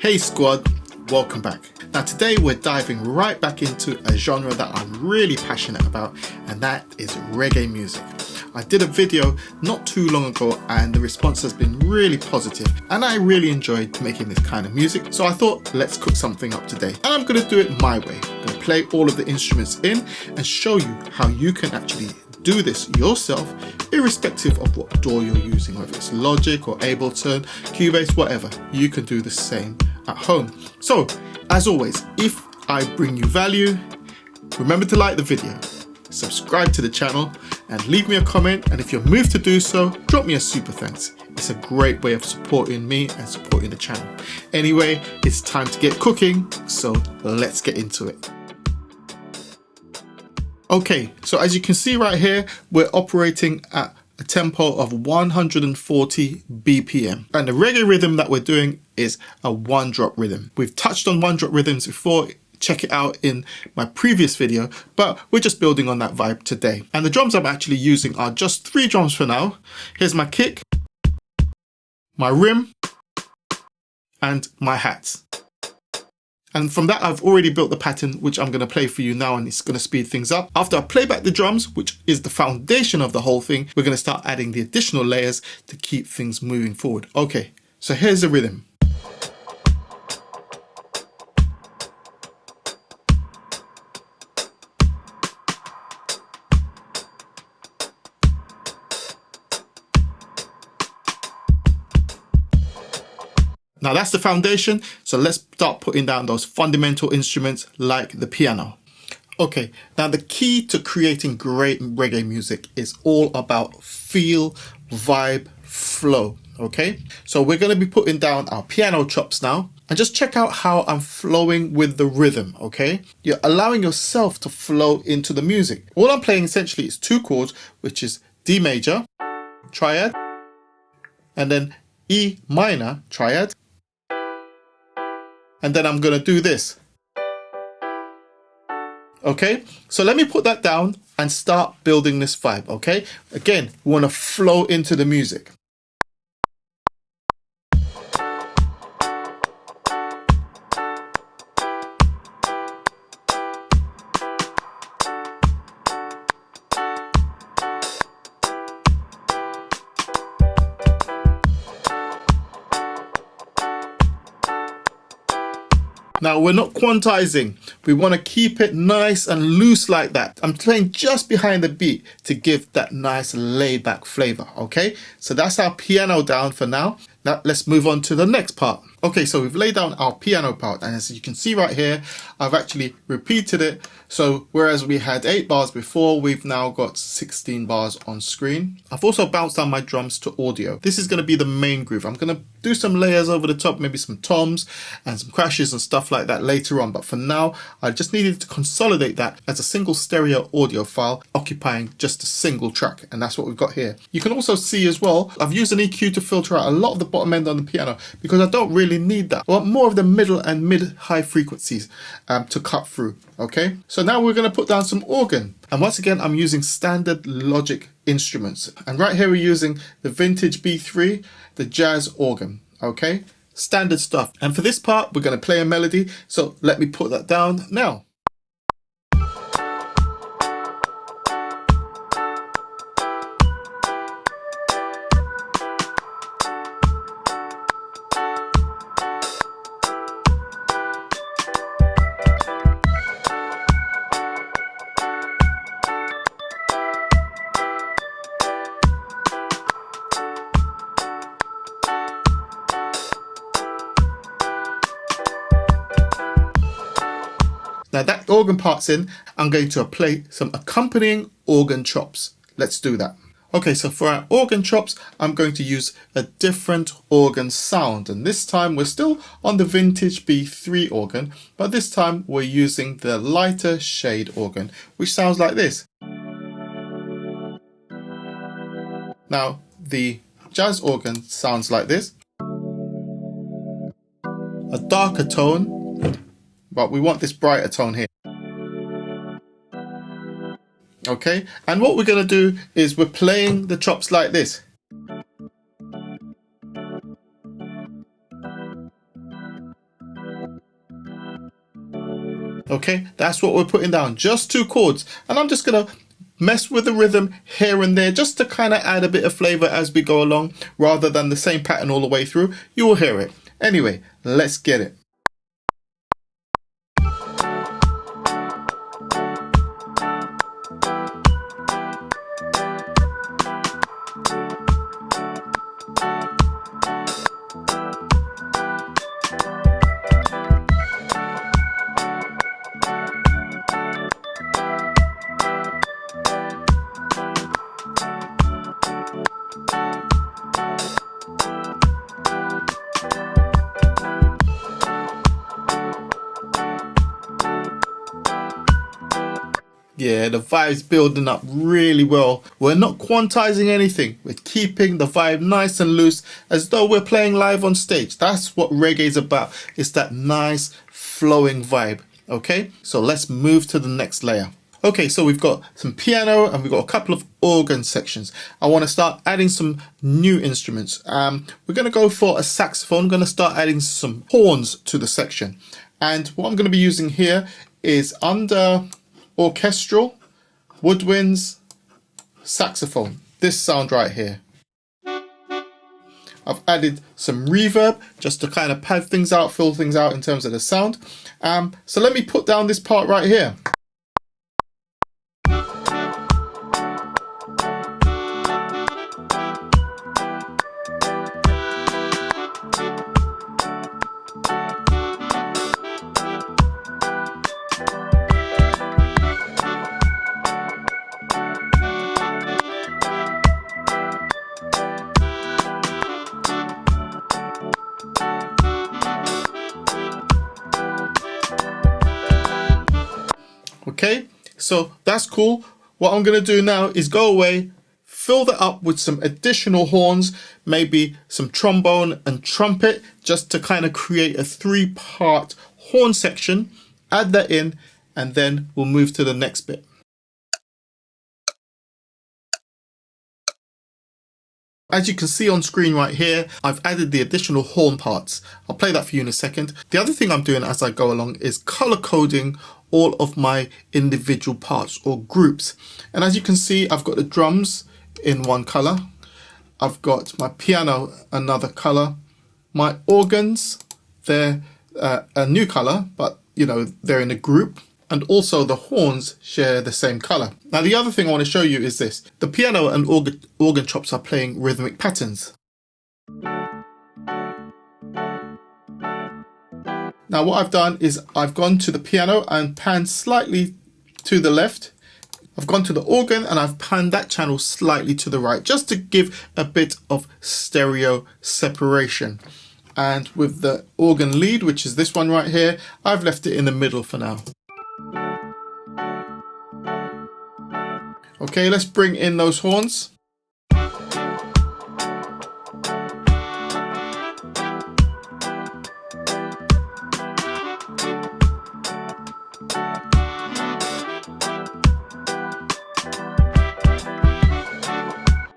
Hey squad, welcome back. Now today we're diving right back into a genre that I'm really passionate about, and that is reggae music. I did a video not too long ago and the response has been really positive, and I really enjoyed making this kind of music, so I thought let's cook something up today. And I'm going to do it my way. I'm going to play all of the instruments in and show you how you can actually do this yourself, irrespective of what DAW you're using, whether it's Logic or Ableton, Cubase, whatever. You can do the same at home. So, as always, if I bring you value, remember to like the video, subscribe to the channel, and leave me a comment. And if you're moved to do so, drop me a super thanks. It's a great way of supporting me and supporting the channel. Anyway, it's time to get cooking, so let's get into it. Okay, so as you can see right here, we're operating at a tempo of 140 BPM. And the reggae rhythm that we're doing is a one-drop rhythm. We've touched on one-drop rhythms before. Check it out in my previous video, but we're just building on that vibe today. And the drums I'm actually using are just 3 drums for now. Here's my kick, my rim, and my hats. And from that, I've already built the pattern, which I'm going to play for you now, and it's going to speed things up. After I play back the drums, which is the foundation of the whole thing, we're going to start adding the additional layers to keep things moving forward. Okay, so here's the rhythm. Now that's the foundation, so let's start putting down those fundamental instruments like the piano. Okay, now the key to creating great reggae music is all about feel, vibe, flow, okay? So we're going to be putting down our piano chops now, and just check out how I'm flowing with the rhythm, okay? You're allowing yourself to flow into the music. All I'm playing essentially is 2 chords, which is D major, triad, and then E minor, triad. And then I'm going to do this. Okay, so let me put that down and start building this vibe, okay? Again, we want to flow into the music. Now we're not quantizing, we want to keep it nice and loose like that. I'm playing just behind the beat to give that nice laid back flavor, okay? So that's our piano down for now. Now let's move on to the next part. Okay, so we've laid down our piano part, and as you can see right here, I've actually repeated it. So whereas we had 8 bars before, we've now got 16 bars on screen. I've also bounced down my drums to audio. This is going to be the main groove. I'm going to do some layers over the top, maybe some toms and some crashes and stuff like that later on. But for now, I just needed to consolidate that as a single stereo audio file occupying just a single track. And that's what we've got here. You can also see as well, I've used an EQ to filter out a lot of the bottom end on the piano because I don't really need that. I want more of the middle and mid-high frequencies to cut through. Okay, so now we're going to put down some organ. And once again, I'm using standard Logic instruments. And right here, we're using the vintage B3, the jazz organ. Okay, standard stuff. And for this part, we're going to play a melody. So let me put that down now. Now that organ part's in, I'm going to play some accompanying organ chops. Let's do that. Okay, so for our organ chops, I'm going to use a different organ sound. And this time we're still on the vintage B3 organ, but this time we're using the lighter shade organ, which sounds like this. Now the jazz organ sounds like this. A darker tone, but we want this brighter tone here. Okay, and what we're going to do is we're playing the chops like this. Okay, that's what we're putting down, just 2 chords. And I'm just gonna mess with the rhythm here and there just to kind of add a bit of flavor as we go along, rather than the same pattern all the way through. You will hear it. Anyway, let's get it. Yeah, the vibe's building up really well. We're not quantizing anything. We're keeping the vibe nice and loose, as though we're playing live on stage. That's what reggae is about. It's that nice flowing vibe. Okay, so let's move to the next layer. Okay, so we've got some piano and we've got a couple of organ sections. I want to start adding some new instruments. We're going to go for a saxophone. I'm going to start adding some horns to the section. And what I'm going to be using here is under orchestral, woodwinds, saxophone. This sound right here. I've added some reverb just to kind of pad things out, fill things out in terms of the sound. So let me put down this part right here. Okay, so that's cool. What I'm going to do now is go away, fill that up with some additional horns, maybe some trombone and trumpet, just to kind of create a 3-part horn section. Add that in, and then we'll move to the next bit. As you can see on screen right here, I've added the additional horn parts. I'll play that for you in a second. The other thing I'm doing as I go along is color coding all of my individual parts or groups. And as you can see, I've got the drums in one color. I've got my piano another color. My organs, they're a new color, but you know, they're in a group. And also the horns share the same color. Now the other thing I want to show you is this. The piano and organ chops are playing rhythmic patterns. Now what I've done is I've gone to the piano and panned slightly to the left. I've gone to the organ and I've panned that channel slightly to the right, just to give a bit of stereo separation. And with the organ lead, which is this one right here, I've left it in the middle for now. Okay, let's bring in those horns.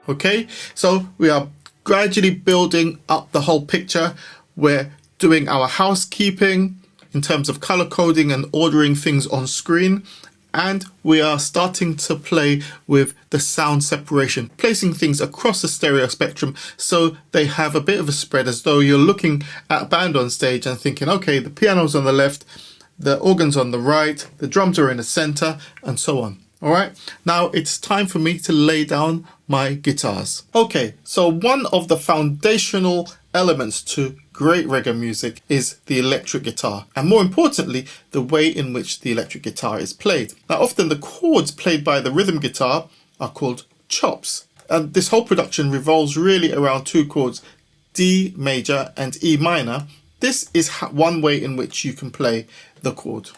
Okay, so we are gradually building up the whole picture. We're doing our housekeeping in terms of color coding and ordering things on screen. And we are starting to play with the sound separation, placing things across the stereo spectrum so they have a bit of a spread, as though you're looking at a band on stage and thinking, okay, the piano's on the left, the organ's on the right, the drums are in the center, and so on. All right, now it's time for me to lay down my guitars. Okay, so one of the foundational elements to great reggae music is the electric guitar, and more importantly, the way in which the electric guitar is played. Now, often the chords played by the rhythm guitar are called chops, and this whole production revolves really around 2 chords, D major and E minor. This is one way in which you can play the chord.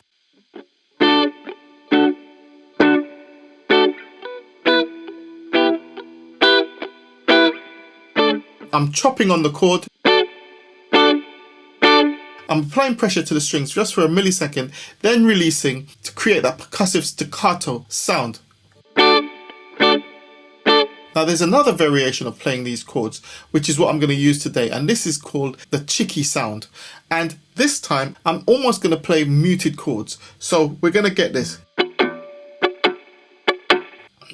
I'm chopping on the chord. I'm applying pressure to the strings just for a millisecond, then releasing to create that percussive staccato sound. Now Now there's another variation of playing these chords, which is what I'm going to use today, and this is called the chicky sound. And this time I'm almost going to play muted chords. So we're going to get this.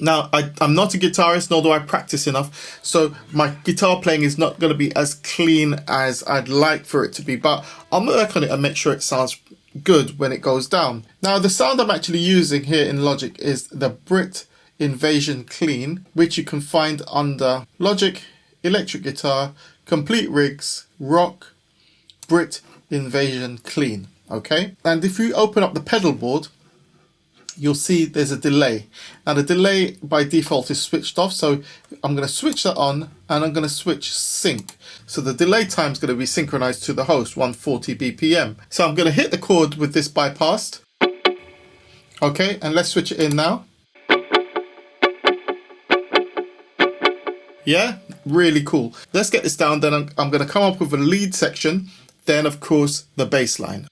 Now, I'm not a guitarist, nor do I practice enough, so my guitar playing is not going to be as clean as I'd like for it to be, but I'll work on it and make sure it sounds good when it goes down. Now, the sound I'm actually using here in Logic is the Brit Invasion Clean, which you can find under Logic, Electric Guitar, Complete Rigs, Rock, Brit Invasion Clean, okay? And if you open up the pedal board, you'll see there's a delay. Now the delay by default is switched off, so I'm going to switch that on and I'm going to switch sync. So the delay time is going to be synchronized to the host, 140 BPM. So I'm going to hit the chord with this bypassed. Okay, and let's switch it in now. Yeah, really cool. Let's get this down, then I'm going to come up with a lead section, then of course the bass line.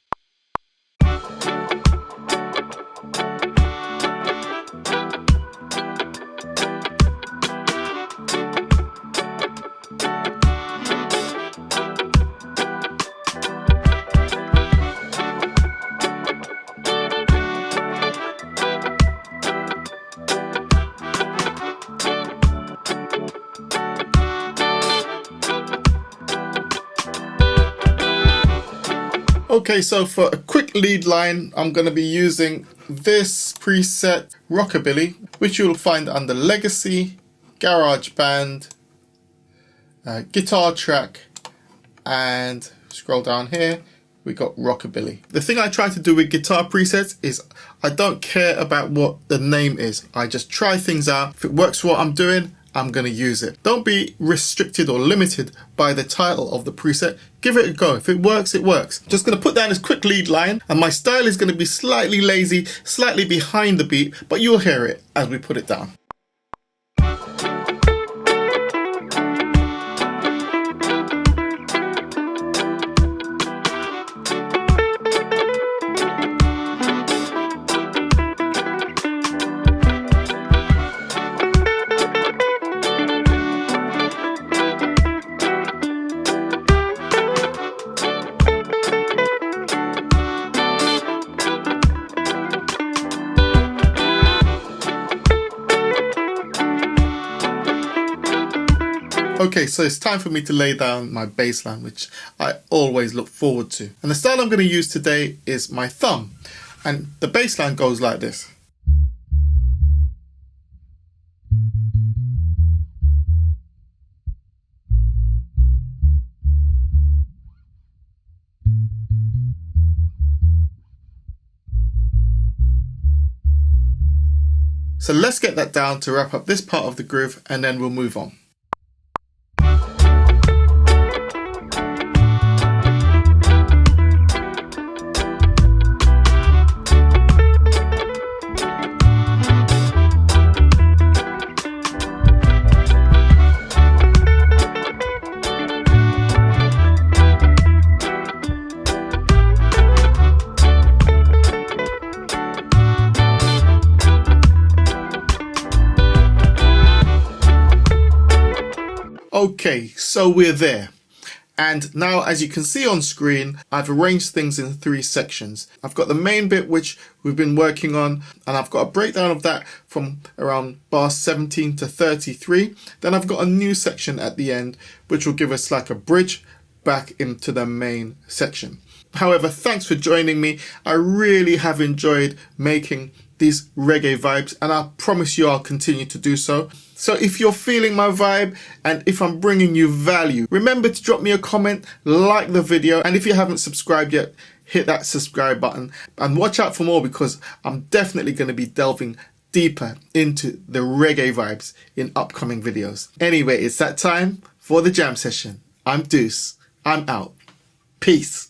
Okay, so for a quick lead line, I'm going to be using this preset Rockabilly, which you'll find under Legacy, GarageBand, Guitar Track, and scroll down here, we got Rockabilly. The thing I try to do with guitar presets is I don't care about what the name is. I just try things out. If it works for what I'm doing, I'm going to use it. Don't be restricted or limited by the title of the preset. Give it a go. If it works, it works. Just going to put down this quick lead line, and my style is going to be slightly lazy, slightly behind the beat, but you'll hear it as we put it down. Okay, so it's time for me to lay down my bass line, which I always look forward to. And the style I'm going to use today is my thumb. And the bass line goes like this. So let's get that down to wrap up this part of the groove, and then we'll move on. Okay, so we're there. And now, as you can see on screen, I've arranged things in 3 sections. I've got the main bit, which we've been working on, and I've got a breakdown of that from around bar 17 to 33. Then I've got a new section at the end, which will give us like a bridge back into the main section. However, thanks for joining me. I really have enjoyed making these reggae vibes, and I promise you I'll continue to do so. So if you're feeling my vibe and if I'm bringing you value, remember to drop me a comment, like the video, and if you haven't subscribed yet, hit that subscribe button and watch out for more, because I'm definitely going to be delving deeper into the reggae vibes in upcoming videos. Anyway, it's that time for the jam session. I'm Deuce. I'm out. Peace.